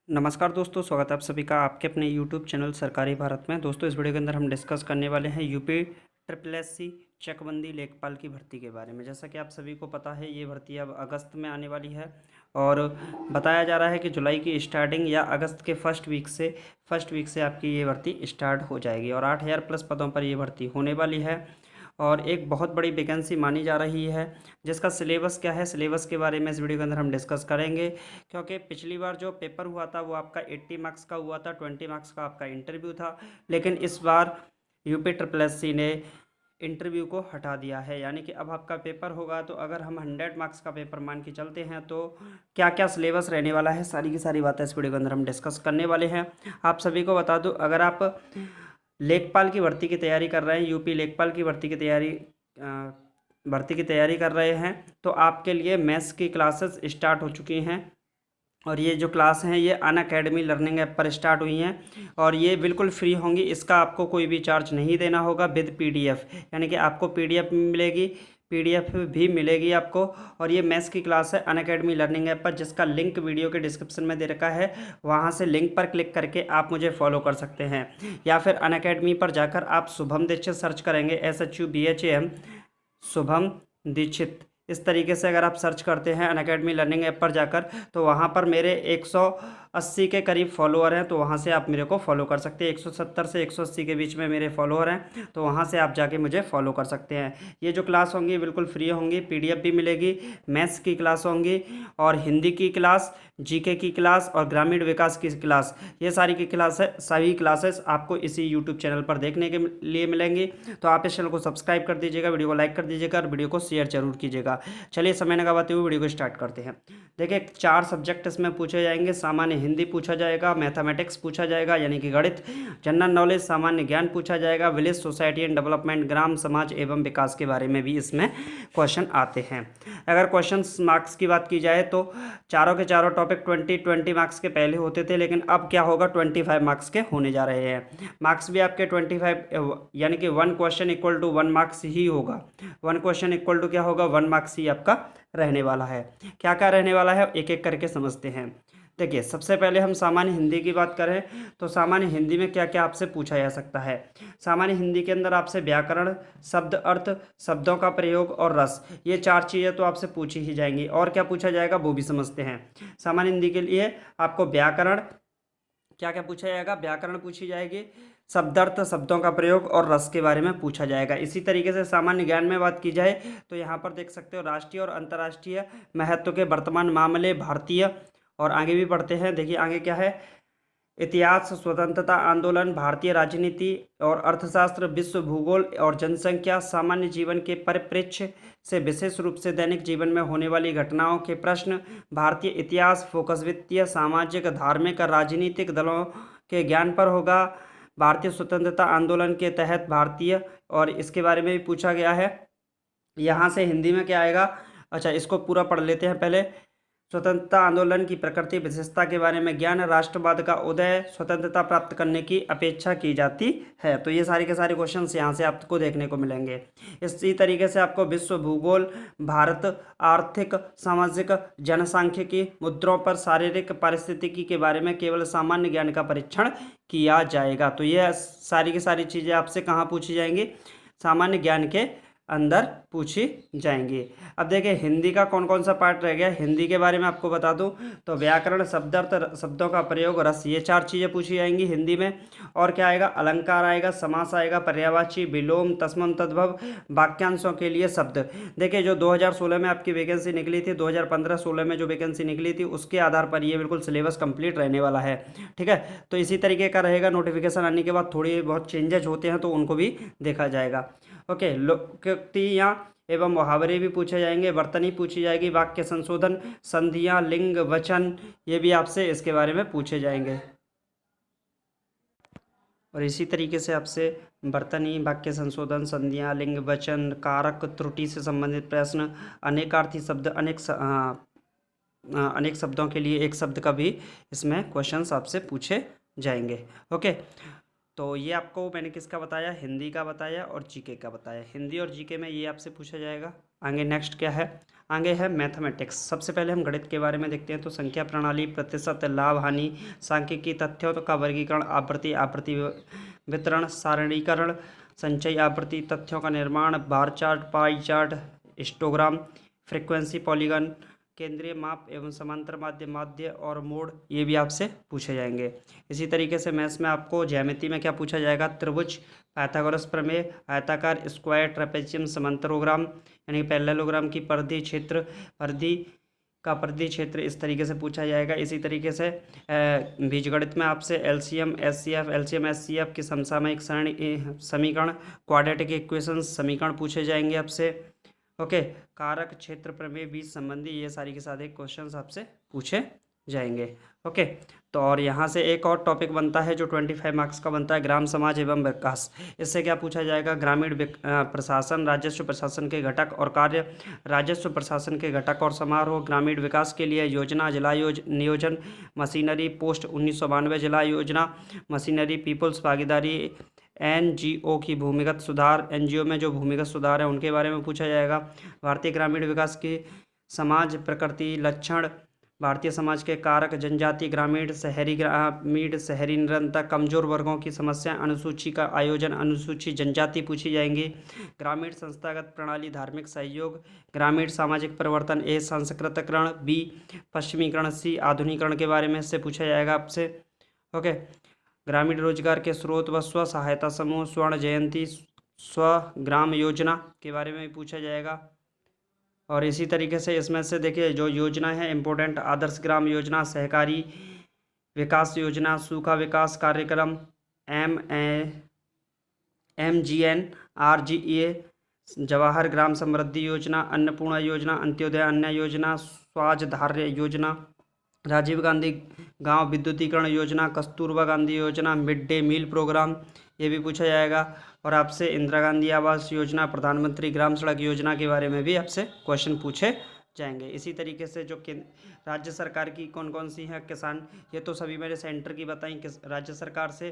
नमस्कार दोस्तों, स्वागत है आप सभी का आपके अपने यूट्यूब चैनल सरकारी भारत में। दोस्तों, इस वीडियो के अंदर हम डिस्कस करने वाले हैं यूपी ट्रिपल एससी चकबंदी लेखपाल की भर्ती के बारे में। जैसा कि आप सभी को पता है, ये भर्ती अब अगस्त में आने वाली है और बताया जा रहा है कि जुलाई की स्टार्टिंग या अगस्त के फर्स्ट वीक से आपकी ये भर्ती स्टार्ट हो जाएगी और 8,000 प्लस पदों पर ये भर्ती होने वाली है और एक बहुत बड़ी वैकेंसी मानी जा रही है। जिसका सिलेबस क्या है, सिलेबस के बारे में इस वीडियो के अंदर हम डिस्कस करेंगे, क्योंकि पिछली बार जो पेपर हुआ था वो आपका 80 मार्क्स का हुआ था, 20 मार्क्स का आपका इंटरव्यू था। लेकिन इस बार यूपी ट्रिपल एससी ने इंटरव्यू को हटा दिया है, यानी कि अब आपका पेपर होगा। तो अगर हम 100 मार्क्स का पेपर मान के चलते हैं तो क्या क्या सिलेबस रहने वाला है, सारी की सारी बातें इस वीडियो के अंदर हम डिस्कस करने वाले हैं। आप सभी को बता दूं, अगर आप लेखपाल की भर्ती की तैयारी कर रहे हैं, यूपी लेखपाल की भर्ती की तैयारी कर रहे हैं, तो आपके लिए मैथ्स की क्लासेस स्टार्ट हो चुकी हैं और ये जो क्लास हैं ये अनअकैडमी लर्निंग ऐप पर स्टार्ट हुई हैं और ये बिल्कुल फ्री होंगी। इसका आपको कोई भी चार्ज नहीं देना होगा विद पीडीएफ, यानी कि आपको पीडीएफ मिलेगी, पीडीएफ भी मिलेगी आपको। और ये मैथ्स की क्लास है अनअकैडमी लर्निंग ऐप पर, जिसका लिंक वीडियो के डिस्क्रिप्शन में दे रखा है। वहाँ से लिंक पर क्लिक करके आप मुझे फॉलो कर सकते हैं, या फिर अनअकैडमी पर जाकर आप शुभम दीक्षित सर्च करेंगे, SHUBHAM शुभम दीक्षित। इस तरीके से अगर आप सर्च करते हैं अनअकैडमी लर्निंग ऐप पर जाकर, तो वहाँ पर मेरे 180 के करीब फॉलोअर हैं, तो वहाँ से आप मेरे को फॉलो कर सकते हैं। 170 से 180 के बीच में मेरे फॉलोअर हैं, तो वहाँ से आप जाके मुझे फॉलो कर सकते हैं। ये जो क्लास होंगी बिल्कुल फ्री होंगी, पीडीएफ भी मिलेगी, मैथ्स की क्लास होंगी और हिंदी की क्लास, जीके की क्लास और ग्रामीण विकास की क्लास, ये सारी की क्लास है। सभी क्लासेस आपको इसी यूट्यूब चैनल पर देखने के लिए मिलेंगी। तो आप इस चैनल को सब्सक्राइब कर दीजिएगा, वीडियो को लाइक कर दीजिएगा और वीडियो को शेयर जरूर कीजिएगा। चलिए समय न गवाते हुए वीडियो को स्टार्ट करते हैं। देखिए, 4 सब्जेक्ट इसमें पूछे जाएंगे। सामान्य हिंदी पूछा जाएगा, मैथमेटिक्स पूछा जाएगा यानी कि गणित, जनरल नॉलेज सामान्य ज्ञान पूछा जाएगा, विलेज सोसाइटी एंड डेवलपमेंट ग्राम समाज एवं विकास के बारे में भी इसमें क्वेश्चन आते हैं। अगर क्वेश्चन मार्क्स की बात की जाए तो चारों के चारों टॉपिक 20 मार्क्स के पहले होते थे, लेकिन अब क्या होगा, 25 मार्क्स के होने जा रहे हैं। मार्क्स भी आपके 25, यानी कि 1 क्वेश्चन इक्वल टू 1 मार्क्स ही होगा। 1 क्वेश्चन इक्वल टू क्या होगा, 1 मार्क्स ही आपका रहने वाला है। क्या क्या रहने वाला है एक एक करके समझते हैं। देखिए, सबसे पहले हम सामान्य हिंदी की बात करें तो सामान्य हिंदी में क्या क्या आपसे पूछा जा सकता है। सामान्य हिंदी के अंदर आपसे व्याकरण, शब्द अर्थ, शब्दों का प्रयोग और रस, ये 4 चीज़ें तो आपसे पूछी ही जाएंगी। और क्या पूछा जाएगा वो भी समझते हैं। सामान्य हिंदी के लिए आपको व्याकरण, क्या क्या पूछा जाएगा, व्याकरण पूछी जाएगी, शब्दार्थ, शब्दों का प्रयोग और रस के बारे में पूछा जाएगा। इसी तरीके से सामान्य ज्ञान में बात की जाए तो यहाँ पर देख सकते हो राष्ट्रीय और अंतर्राष्ट्रीय महत्व के वर्तमान मामले, भारतीय, और आगे भी पढ़ते हैं। देखिए आगे क्या है, इतिहास, स्वतंत्रता आंदोलन, भारतीय राजनीति और अर्थशास्त्र, विश्व भूगोल और जनसंख्या, सामान्य जीवन के परिप्रेक्ष्य से विशेष रूप से दैनिक जीवन में होने वाली घटनाओं के प्रश्न, भारतीय इतिहास, फोकस वित्तीय, सामाजिक, धार्मिक, राजनीतिक दलों के ज्ञान पर होगा, भारतीय स्वतंत्रता आंदोलन के तहत भारतीय, और इसके बारे में भी पूछा गया है। यहाँ से हिंदी में क्या आएगा, अच्छा इसको पूरा पढ़ लेते हैं पहले। स्वतंत्रता आंदोलन की प्रकृति विशेषता के बारे में ज्ञान, राष्ट्रवाद का उदय, स्वतंत्रता प्राप्त करने की अपेक्षा की जाती है। तो ये सारे के सारे क्वेश्चंस यहाँ से आपको देखने को मिलेंगे। इसी तरीके से आपको विश्व भूगोल, भारत, आर्थिक, सामाजिक, जनसांख्यिकी, मुद्राओं पर शारीरिक पारिस्थितिकी के बारे में केवल सामान्य ज्ञान का परीक्षण किया जाएगा। तो ये सारी की सारी चीज़ें आपसे कहाँ पूछी जाएंगी, सामान्य ज्ञान के अंदर पूछी जाएंगी। अब देखिए हिंदी का कौन कौन सा पार्ट रह गया। हिंदी के बारे में आपको बता दूं तो व्याकरण, शब्दार्थ, शब्दों का प्रयोग, रस, ये 4 चीज़ें पूछी जाएंगी हिंदी में। और क्या आएगा, अलंकार आएगा, समास आएगा, पर्यायवाची, विलोम, तत्सम, तद्भव, वाक्यांशों के लिए शब्द। देखिए जो 2016 में आपकी वैकेंसी निकली थी, 2015-16 में जो वैकेंसी निकली थी उसके आधार पर ये बिल्कुल सिलेबस कंप्लीट रहने वाला है। ठीक है, तो इसी तरीके का रहेगा। नोटिफिकेशन आने के बाद थोड़ी बहुत चेंजेज होते हैं तो उनको भी देखा जाएगा। ओके, लोकोक्तियाँ एवं मुहावरे भी पूछे जाएंगे, वर्तनी पूछी जाएगी, वाक्य संशोधन, संधियाँ, लिंग, वचन, ये भी आपसे इसके बारे में पूछे जाएंगे। और इसी तरीके से आपसे वर्तनी, वाक्य संशोधन, संधियाँ, लिंग, वचन, कारक, त्रुटि से संबंधित प्रश्न, अनेकार्थी शब्द, अनेक शब्दों के लिए एक शब्द का भी इसमें क्वेश्चंस आपसे पूछे जाएंगे। ओके, तो ये आपको मैंने किसका बताया, हिंदी का बताया और जीके का बताया। हिंदी और जीके में ये आपसे पूछा जाएगा। आगे नेक्स्ट क्या है, आगे है मैथमेटिक्स। सबसे पहले हम गणित के बारे में देखते हैं। तो संख्या प्रणाली, प्रतिशत, लाभ हानि, सांख्यिकी, तथ्यों का वर्गीकरण, आवृत्ति वितरण, सारणीकरण, संचयी आवृत्ति, तथ्यों का निर्माण, bar chart, pie chart, histogram, frequency, polygon, केंद्रीय माप एवं समांतर माध्य और मोड, ये भी आपसे पूछे जाएंगे। इसी तरीके से मैथ्स में आपको ज्यामिति में क्या पूछा जाएगा, त्रिभुज, पाइथागोरस प्रमेय, आयताकार, स्क्वायर, ट्रेपेजियम, समांतरोग्राम यानी पैरेललोग्राम की परिधि क्षेत्र, परिधि क्षेत्र, इस तरीके से पूछा जाएगा। इसी तरीके से बीजगणित में आपसे एलसीएम एससीएफ की समसामयिक समीकरण, क्वाड्रेटिक इक्वेशंस समीकरण पूछे जाएंगे आपसे। ओके, कारक, क्षेत्र प्रमेय, बीज संबंधी, ये सारी के सारे क्वेश्चंस आपसे पूछे जाएंगे। ओके, तो और यहाँ से एक और टॉपिक बनता है जो 25 मार्क्स का बनता है, ग्राम समाज एवं विकास। इससे क्या पूछा जाएगा, ग्रामीण प्रशासन, राजस्व प्रशासन के घटक और कार्य, राजस्व प्रशासन के घटक और समारोह, ग्रामीण विकास के लिए योजना, जिला नियोजन, मशीनरी, पोस्ट 1992 जिला योजना, मशीनरी, पीपुल्स भागीदारी, एनजीओ की भूमिगत सुधार, एनजीओ में जो भूमिगत सुधार है उनके बारे में पूछा जाएगा। भारतीय ग्रामीण विकास की समाज प्रकृति लक्षण, भारतीय समाज के कारक, जनजाति, ग्रामीण, शहरी निरंतर, कमजोर वर्गों की समस्या, अनुसूची का आयोजन, अनुसूची जनजाति पूछी जाएंगी। ग्रामीण संस्थागत प्रणाली, धार्मिक सहयोग, ग्रामीण सामाजिक परिवर्तन, ए संस्कृतकरण, बी पश्चिमीकरण, सी आधुनिकरण के बारे में इससे पूछा जाएगा आपसे। ओके, ग्रामीण रोजगार के स्रोत व स्व सहायता समूह, स्वर्ण जयंती, स्वग्राम योजना के बारे में पूछा जाएगा। और इसी तरीके से इसमें से देखिए जो योजना है इम्पोर्टेंट, आदर्श ग्राम योजना, सहकारी विकास योजना, सूखा विकास कार्यक्रम, MGNRGA, जवाहर ग्राम समृद्धि योजना, अन्नपूर्णा योजना, अंत्योदय अन्न योजना, स्वाजधार्य योजना, राजीव गांधी गांव विद्युतीकरण योजना, कस्तूरबा गांधी योजना, मिड डे मील प्रोग्राम, ये भी पूछा जाएगा। और आपसे इंदिरा गांधी आवास योजना, प्रधानमंत्री ग्राम सड़क योजना के बारे में भी आपसे क्वेश्चन पूछे जाएंगे। इसी तरीके से जो राज्य सरकार की कौन कौन सी हैं, किसान, ये तो सभी मैंने सेंटर की बताई, राज्य सरकार से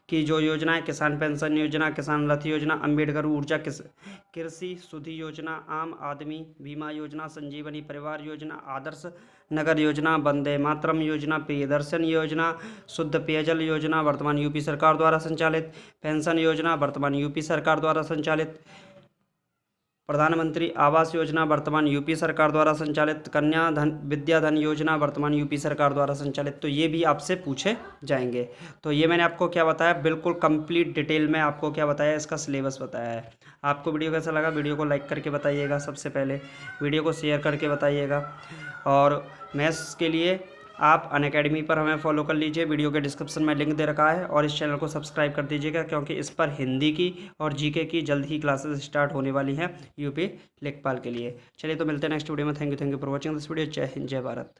की जो योजना है, किसान पेंशन योजना, किसान रथ योजना, अम्बेडकर ऊर्जा कृषि सुधि योजना, आम आदमी बीमा योजना, संजीवनी परिवार योजना, आदर्श नगर योजना, वंदे मातरम योजना, प्रियदर्शन योजना, शुद्ध पेयजल योजना वर्तमान यूपी सरकार द्वारा संचालित, पेंशन योजना वर्तमान यूपी सरकार द्वारा संचालित, प्रधानमंत्री आवास योजना वर्तमान यूपी सरकार द्वारा संचालित, कन्या धन विद्या धन योजना वर्तमान यूपी सरकार द्वारा संचालित, तो ये भी आपसे पूछे जाएंगे। तो ये मैंने आपको क्या बताया, बिल्कुल कंप्लीट डिटेल में आपको क्या बताया, इसका सिलेबस बताया है। आपको वीडियो कैसा लगा, वीडियो को लाइक करके बताइएगा, सबसे पहले वीडियो को शेयर करके बताइएगा। और मैथ्स के लिए आप अनअकैडमी पर हमें फॉलो कर लीजिए, वीडियो के डिस्क्रिप्शन में लिंक दे रखा है, और इस चैनल को सब्सक्राइब कर दीजिएगा क्योंकि इस पर हिंदी की और जीके की जल्द ही क्लासेस स्टार्ट होने वाली हैं यूपी लेखपाल के लिए। चलिए तो मिलते हैं नेक्स्ट वीडियो में। Thank you for watching this video. जय हिंद, जय भारत।